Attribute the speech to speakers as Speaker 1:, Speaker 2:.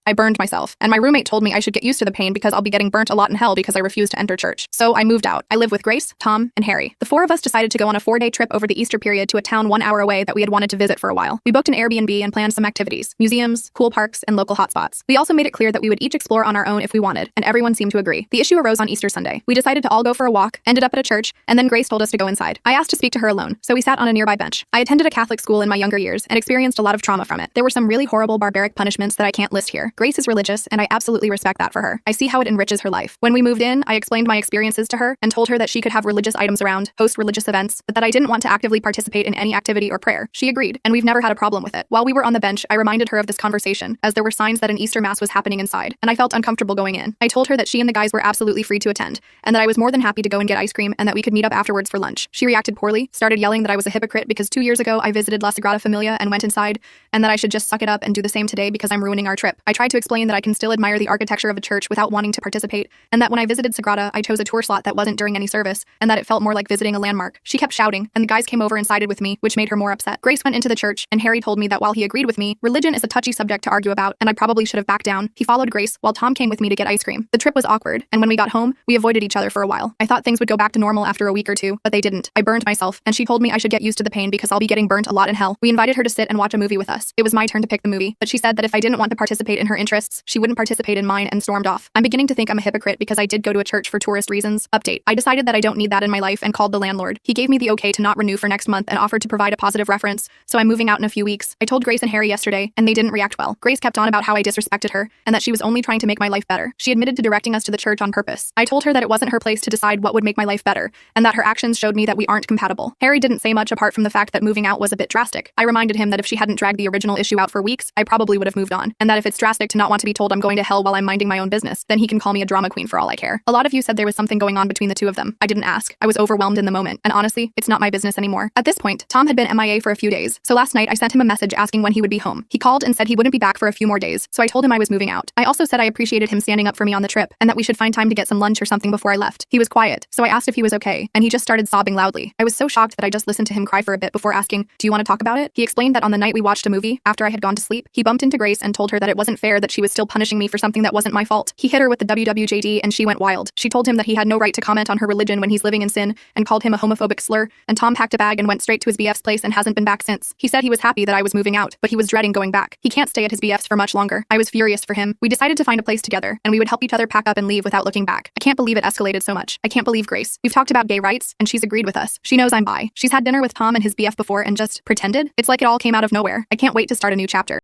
Speaker 1: I burned myself, and my roommate told me I should get used to the pain because I'll be getting burnt a lot in hell because I refuse to enter church. So I moved out. I live with Grace, Tom, and Harry. The four of us decided to go on a 4-day trip over the Easter period to a town 1 hour away that we had wanted to visit for a while. We booked an Airbnb and planned some activities, museums, cool parks, and local hotspots. We also made it clear that we would each explore on our own if we wanted, and everyone seemed to agree. The issue arose on Easter Sunday. We decided to all go for a walk, ended up at a church, and then Grace told us to go inside. I asked to speak to her alone, so we sat on a nearby bench. I attended a Catholic school in my younger years and experienced a lot of trauma from it. There were some really horrible, barbaric punishments that I can't list here. Grace is religious, and I absolutely respect that for her. I see how it enriches her life. When we moved in, I explained my experiences to her and told her that she could have religious items around, host religious events, but that I didn't want to actively participate in any activity or prayer. She agreed, and we've never had a problem with it. While we were on the bench, I reminded her of this conversation, as there were signs that an Easter Mass was happening inside, and I felt uncomfortable going in. I told her that she and the guys were absolutely free to attend, and that I was more than happy to go and get ice cream and that we could meet up afterwards for lunch. She reacted poorly, started yelling that I was a hypocrite because 2 years ago I visited La Sagrada Familia and went inside, and that I should just suck it up and do the same today because I'm ruining our trip. I tried to explain that I can still admire the architecture of a church without wanting to participate, and that when I visited Sagrada, I chose a tour slot that wasn't during any service, and that it felt more like visiting a landmark. She kept shouting, and the guys came over and sided with me, which made her more upset. Grace went into the church, and Harry told me that while he agreed with me, religion is a touchy subject to argue about, and I probably should have backed down. He followed Grace, while Tom came with me to get ice cream. The trip was awkward, and when we got home, we avoided each other for a while. I thought things would go back to normal after a week or two, but they didn't. I burned myself, and she told me I should get used to the pain because I'll be getting burnt a lot in hell. We invited her to sit and watch a movie with us. It was my turn to pick the movie, but she said that if I didn't want to participate in her interests, she wouldn't participate in mine and stormed off. I'm beginning to think I'm a hypocrite because I did go to a church for tourist reasons. Update. I decided that I don't need that in my life and called the landlord. He gave me the okay to not renew for next month and offered to provide a positive reference, so I'm moving out in a few weeks. I told Grace and Harry yesterday, and they didn't react well. Grace kept on about how I disrespected her and that she was only trying to make my life better. She admitted to directing us to the church on purpose. I told her that it wasn't her place to decide what would make my life better, and that her actions showed me that we aren't compatible. Harry didn't say much apart from the fact that moving out was a bit drastic. I reminded him that if she hadn't dragged the original issue out for weeks, I probably would have moved on, and that if it's drastic to not want to be told I'm going to hell while I'm minding my own business, then he can call me a drama queen for all I care. A lot of you said there was something going on between the two of them. I didn't ask. I was overwhelmed in the moment, and honestly, it's not my business anymore. At this point, Tom had been MIA for a few days, so last night I sent him a message asking when he would be home. He called and said he wouldn't be back for a few more days, so I told him I was moving out. I also said I appreciated him standing up for me on the trip, and that we should find time to get some lunch or something before I left. He was quiet, so I asked if he was okay, and he just started sobbing loudly. I was so shocked that I just listened to him cry for a bit before asking, "Do you want to talk about it?" He explained that on the night we watched a movie, after I had gone to sleep, he bumped into Grace and told her that it wasn't fair that she was still punishing me for something that wasn't my fault. He hit her with the WWJD and she went wild. She told him that he had no right to comment on her religion when he's living in sin and called him a homophobic slur, and Tom packed a bag and went straight to his BF's place and hasn't been back since. He said he was happy that I was moving out, but he was dreading going back. He can't stay at his BF's for much longer. I was furious for him. We decided to find a place together, and we would help each other pack up and leave without looking back. I can't believe it escalated so much. I can't believe Grace. We've talked about gay rights, and she's agreed with us. She knows I'm bi. She's had dinner with Tom and his BF before and just pretended. It's like it all came out of nowhere. I can't wait to start a new chapter.